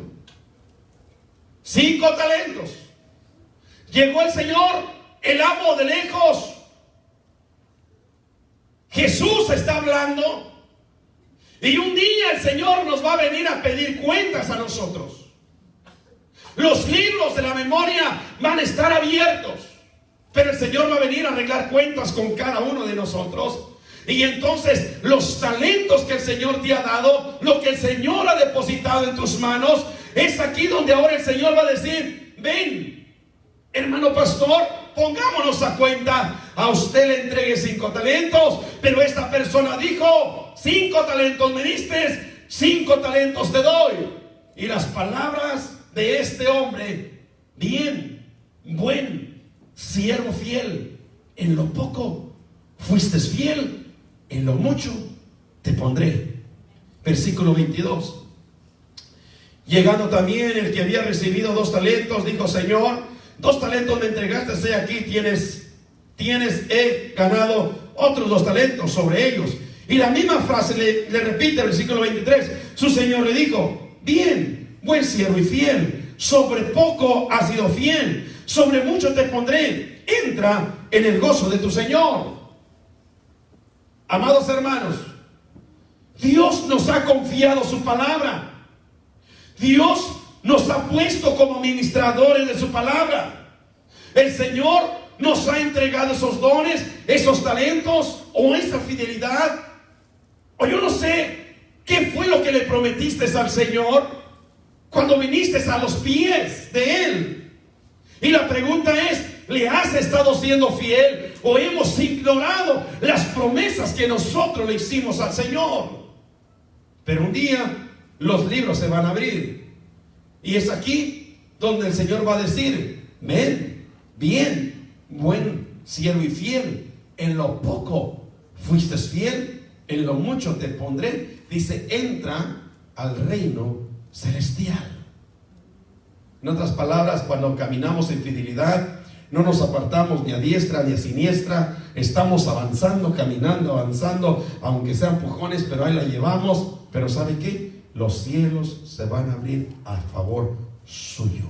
5 talentos. Llegó el Señor, el amo de lejos. Jesús está hablando, y un día el Señor nos va a venir a pedir cuentas a nosotros. Los libros de la memoria van a estar abiertos. Pero el Señor va a venir a arreglar cuentas con cada uno de nosotros. Y entonces los talentos que el Señor te ha dado, lo que el Señor ha depositado en tus manos, es aquí donde ahora el Señor va a decir: ven, hermano pastor, pongámonos a cuenta. A usted le entregué 5 talentos, pero esta persona dijo: 5 talentos me diste, 5 talentos te doy. Y las palabras de este hombre: bien, buen siervo fiel, en lo poco fuiste fiel, en lo mucho te pondré. Versículo 22. Llegando también el que había recibido 2 talentos, dijo: Señor, 2 talentos me entregaste, he aquí he ganado otros 2 talentos sobre ellos. Y la misma frase le repite el versículo 23. Su Señor le dijo: bien, buen siervo y fiel, sobre poco has sido fiel, sobre mucho te pondré, entra en el gozo de tu Señor. Amados hermanos, Dios nos ha confiado su palabra. Dios nos ha puesto como ministradores de su palabra. El Señor nos ha entregado esos dones, esos talentos, o esa fidelidad. O yo no sé qué fue lo que le prometiste al Señor cuando viniste a los pies de Él. Y la pregunta es: ¿le has estado siendo fiel o hemos ignorado las promesas que nosotros le hicimos al Señor? Pero un día los libros se van a abrir, y es aquí donde el Señor va a decir: ven, bien, buen siervo y fiel, en lo poco fuiste fiel, en lo mucho te pondré. Dice: entra al reino celestial. En otras palabras, cuando caminamos en fidelidad, no nos apartamos ni a diestra ni a siniestra, estamos avanzando, caminando, avanzando, aunque sean empujones, pero ahí la llevamos. Pero ¿sabe qué? Los cielos se van a abrir a favor suyo.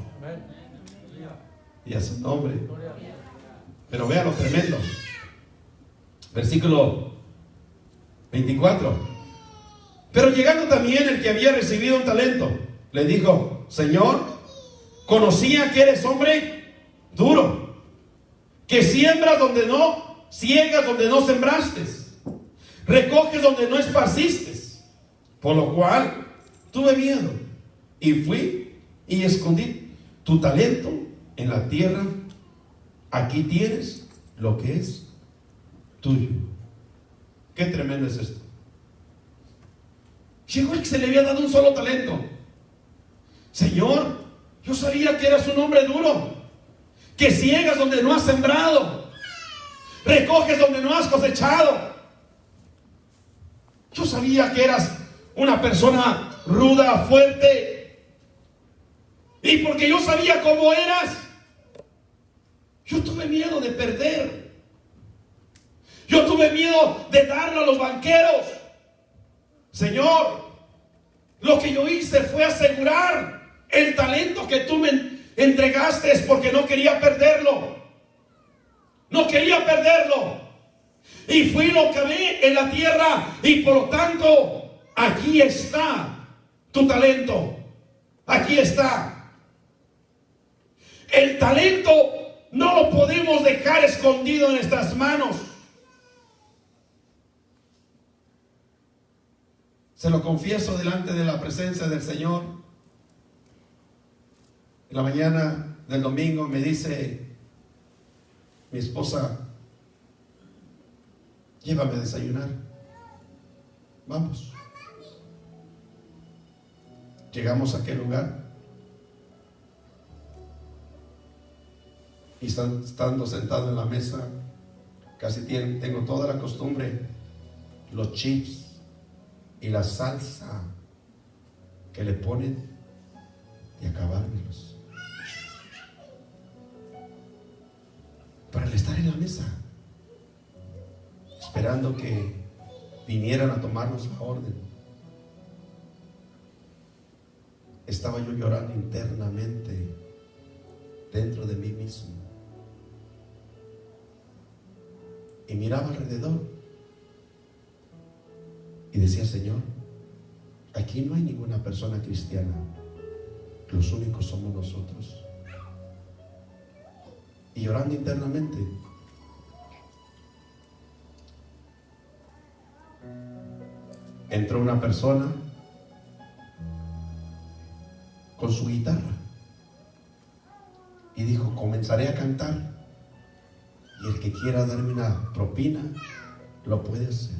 Y a su nombre. Pero vea lo tremendo. Versículo 24. Pero llegando también el que había recibido un talento, le dijo: Señor, conocía que eres hombre duro, que siembras donde no, ciegas donde no sembraste, recoges donde no esparciste. Por lo cual tuve miedo y fui y escondí tu talento en la tierra. Aquí tienes lo que es tuyo. Qué tremendo es esto. Llegó el que se le había dado un solo talento. Señor, yo sabía que eras un hombre duro, que ciegas donde no has sembrado, recoges donde no has cosechado. Yo sabía que eras una persona ruda, fuerte. Y porque yo sabía cómo eras, yo tuve miedo de perder. Yo tuve miedo de darlo a los banqueros. Señor, lo que yo hice fue asegurar el talento que tú me entregaste, es porque no quería perderlo. No quería perderlo. Y fui y lo cavé en la tierra, y por lo tanto, aquí está tu talento. Aquí está. El talento no lo podemos dejar escondido en nuestras manos. Se lo confieso delante de la presencia del Señor. En la mañana del domingo me dice mi esposa: llévame a desayunar. Vamos. Llegamos a aquel lugar y estando sentado en la mesa, casi tengo toda la costumbre, los chips y la salsa que le ponen, y acabármelos. Para el estar en la mesa, esperando que vinieran a tomarnos la orden, estaba yo llorando internamente dentro de mí mismo, y miraba alrededor y decía: Señor, aquí no hay ninguna persona cristiana,
los únicos somos nosotros. Y orando internamente, entró una persona con su guitarra y dijo: comenzaré a cantar y el que quiera darme una propina lo puede hacer.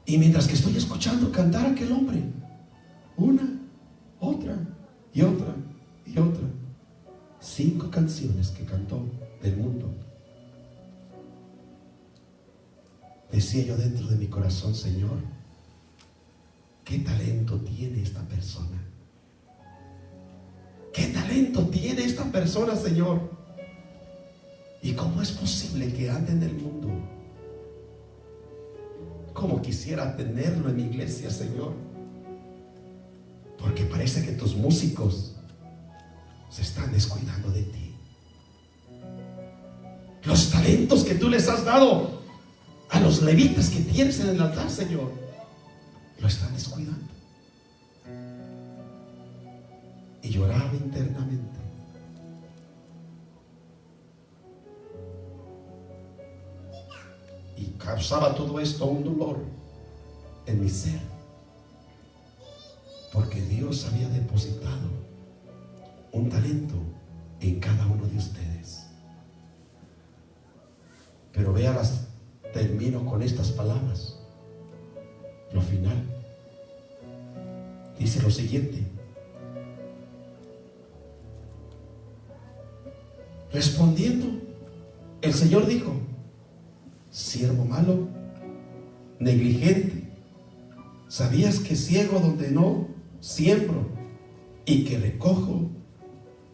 Y mientras que estoy escuchando cantar a aquel hombre, una, otra y otra y otra, 5 canciones que cantó del mundo, decía yo dentro de mi corazón: Señor, ¿qué talento tiene esta persona? ¿Qué talento tiene esta persona, Señor? ¿Y cómo es posible que ande en el mundo? Como quisiera tenerlo en mi iglesia, Señor, porque parece que tus músicos se están descuidando de ti. Los talentos que tú les has dado a los levitas que tienes en el altar, Señor, lo están descuidando. Y lloraba internamente. Y causaba todo esto un dolor en mi ser, porque Dios había depositado un talento en cada uno de ustedes. Pero véalas, termino con estas palabras. Lo final dice lo siguiente: respondiendo, el Señor dijo: siervo malo, negligente, ¿sabías que ciego donde no siembro y que recojo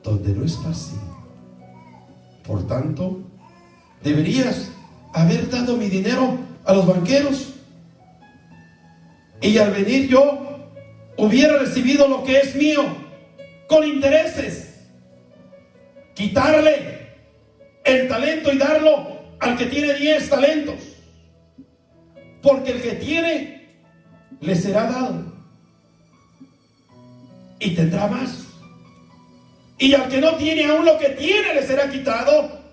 donde no esparcí? Por tanto, deberías haber dado mi dinero a los banqueros, y al venir yo hubiera recibido lo que es mío con intereses. Quitarle el talento y darlo al que tiene 10 talentos, porque el que tiene le será dado y tendrá más, y al que no tiene aún lo que tiene le será quitado.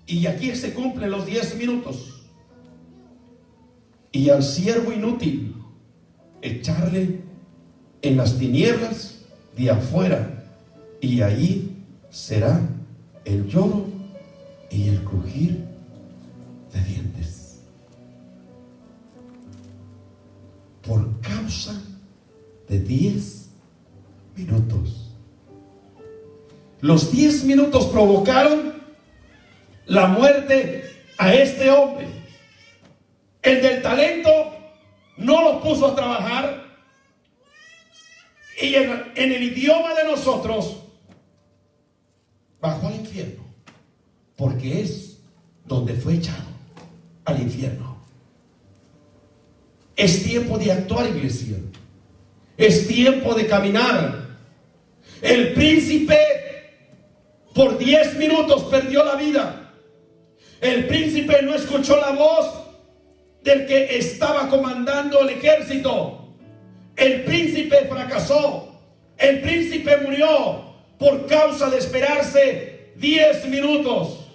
Y aquí se cumplen los 10 minutos. Y al siervo inútil echarle en las tinieblas de afuera, y allí será el lloro y el crujir de dientes. Por causa de 10 minutos. Los 10 minutos provocaron la muerte a este hombre. El del talento no lo puso a trabajar, y en el idioma de nosotros bajó al infierno, porque es donde fue echado, al infierno. Es tiempo de actuar, iglesia. Es tiempo de caminar. El príncipe por 10 minutos perdió la vida. El príncipe no escuchó la voz del que estaba comandando el ejército. El príncipe fracasó. El príncipe murió por causa de esperarse 10 minutos.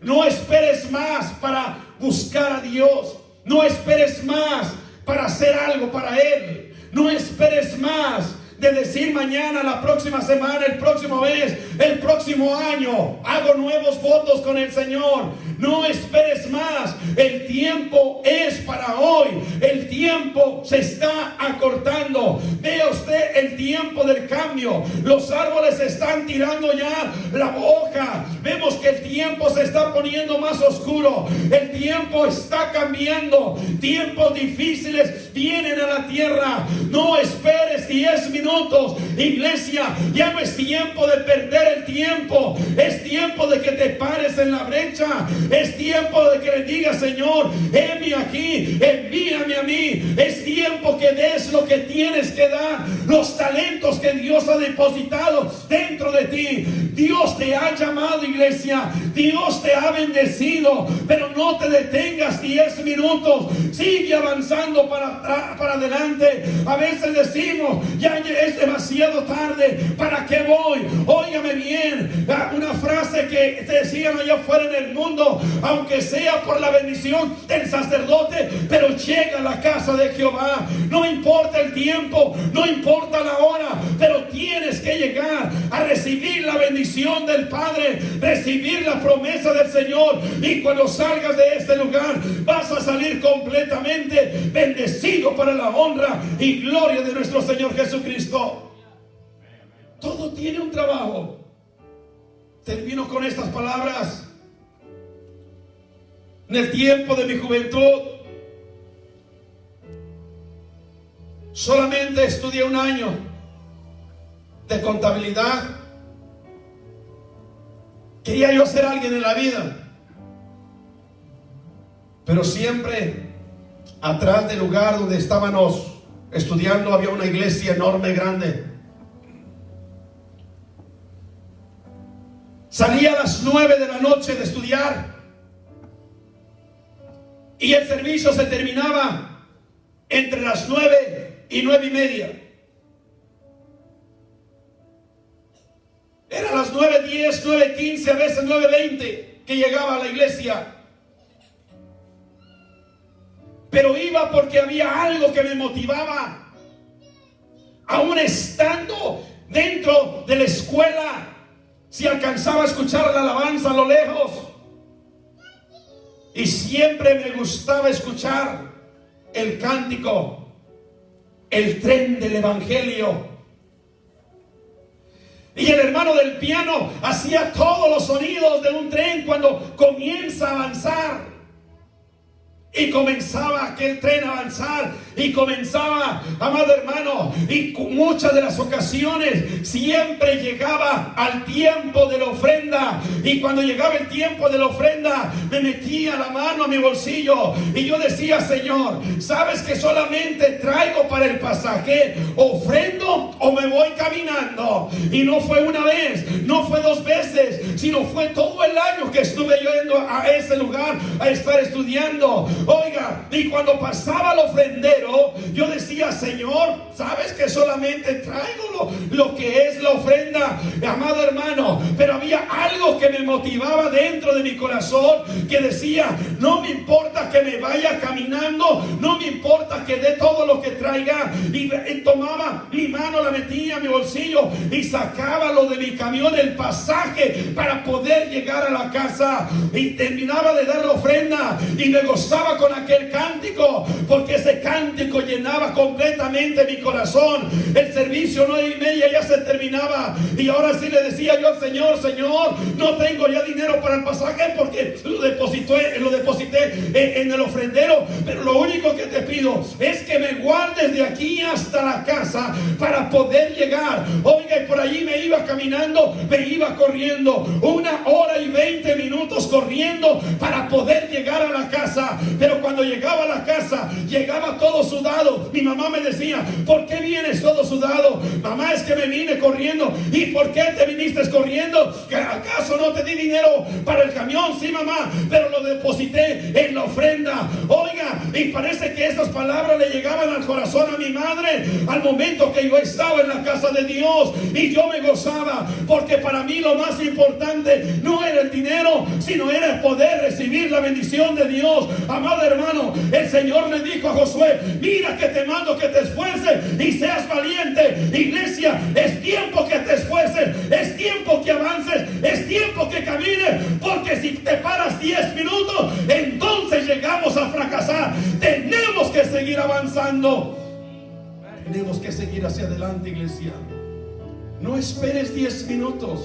No esperes más para buscar a Dios. No esperes más para hacer algo para Él. No esperes más de decir mañana, la próxima semana, el próximo mes, el próximo año, hago nuevos votos con el Señor. No esperes más. El tiempo es para hoy. El tiempo se está acortando. Vea usted el tiempo del cambio. Los árboles están tirando ya la hoja. Vemos que el tiempo se está poniendo más oscuro. El tiempo está cambiando. Tiempos difíciles vienen a la tierra. No esperes 10 minutos
minutos. Iglesia, ya no es tiempo de perder el tiempo. Es tiempo de que te pares en la brecha. Es tiempo de que le digas: Señor, heme aquí, envíame a mí. Es tiempo que des lo que tienes que dar, los talentos que Dios ha depositado dentro de ti. Dios te ha llamado, iglesia. Dios te ha bendecido, pero no te detengas 10 minutos. Sigue avanzando para adelante. A veces decimos: ya es demasiado tarde, ¿para qué voy? Óigame bien, una frase que te decían allá afuera en el mundo: aunque sea por la bendición del sacerdote, pero llega a la casa de Jehová. No importa el tiempo, no importa la hora, pero tienes que llegar a recibir la bendición del Padre, recibir la promesa del Señor. Y cuando salgas de este lugar, vas a salir completamente bendecido para la honra y gloria de nuestro Señor Jesucristo. Todo tiene un trabajo. Termino con estas palabras. En el tiempo de mi juventud, solamente estudié un año de contabilidad. Quería yo ser alguien en la vida, pero siempre atrás del lugar donde estábamos estudiando había una iglesia enorme, grande. Salía a las 9 de la noche de estudiar y el servicio se terminaba entre las 9 y 9:30. Era las 9:10, 9:15, a veces 9:20 que llegaba a la iglesia. Pero iba porque había algo que me motivaba. Aún estando dentro de la escuela, si alcanzaba a escuchar la alabanza a lo lejos. Y siempre me gustaba escuchar el cántico, el tren del evangelio. Y el hermano del piano hacía todos los sonidos de un tren cuando comienza a avanzar. Y comenzaba aquel tren a avanzar. Y comenzaba, amado hermano, y muchas de las ocasiones siempre llegaba al tiempo de la ofrenda. Y cuando llegaba el tiempo de la ofrenda, me metía la mano a mi bolsillo y yo decía: Señor, ¿sabes que solamente traigo para el pasaje? ¿Ofrendo o me voy caminando? Y no fue una vez, no fue 2 veces, sino fue todo el año que estuve yendo a ese lugar a estar estudiando. Oiga, y cuando pasaba el ofrendero, yo decía: Señor, ¿sabes que solamente traigo lo que es la ofrenda, amado hermano? Pero había algo que me motivaba dentro de mi corazón, que decía: no me importa que me vaya caminando, no me importa que dé todo lo que traiga. Y tomaba mi mano, la metía en mi bolsillo y sacaba lo de mi camión, el pasaje, para poder llegar a la casa. Y terminaba de dar la ofrenda y me gozaba con aquel cántico, porque ese cántico llenaba completamente mi corazón. El servicio 9:30 ya se terminaba y ahora sí le decía yo al Señor: Señor, no tengo ya dinero para el pasaje porque lo deposité en el ofrendero, pero lo único que te pido es que me guardes de aquí hasta la casa para poder llegar. Oiga, y por allí me iba caminando, me iba corriendo 1 hora y 20 minutos corriendo para poder llegar a la casa. Pero cuando llegaba a la casa, llegaba todo sudado. Mi mamá me decía: ¿por qué vienes todo sudado? Mamá, es que me vine corriendo. ¿Y por qué te viniste corriendo? ¿Acaso no te di dinero para el camión? Sí, mamá, pero lo deposité en la ofrenda. Oiga, y parece que esas palabras le llegaban al corazón a mi madre al momento que yo estaba en la casa de Dios. Y yo me gozaba, porque para mí lo más importante no era el dinero, sino era poder recibir la bendición de Dios. Amado hermano, el Señor le dijo a Josué: mira que te mando que te esfuerces y seas valiente. Iglesia, es tiempo que te esfuerces, es tiempo que avances, es tiempo que camines, porque si te paras 10 minutos, entonces llegamos a fracasar. Tenemos que seguir avanzando, tenemos que seguir hacia adelante, iglesia. No esperes 10 minutos,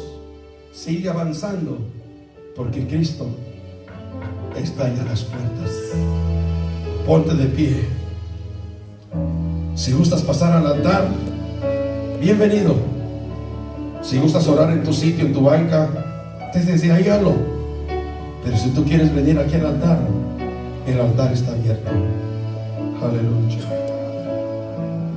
sigue avanzando, porque Cristo está allá a las puertas. Ponte de pie. Si gustas pasar al altar, bienvenido. Si gustas orar en tu sitio, en tu banca, desde ahí hazlo. Pero si tú quieres venir aquí al altar, el altar está abierto. Aleluya.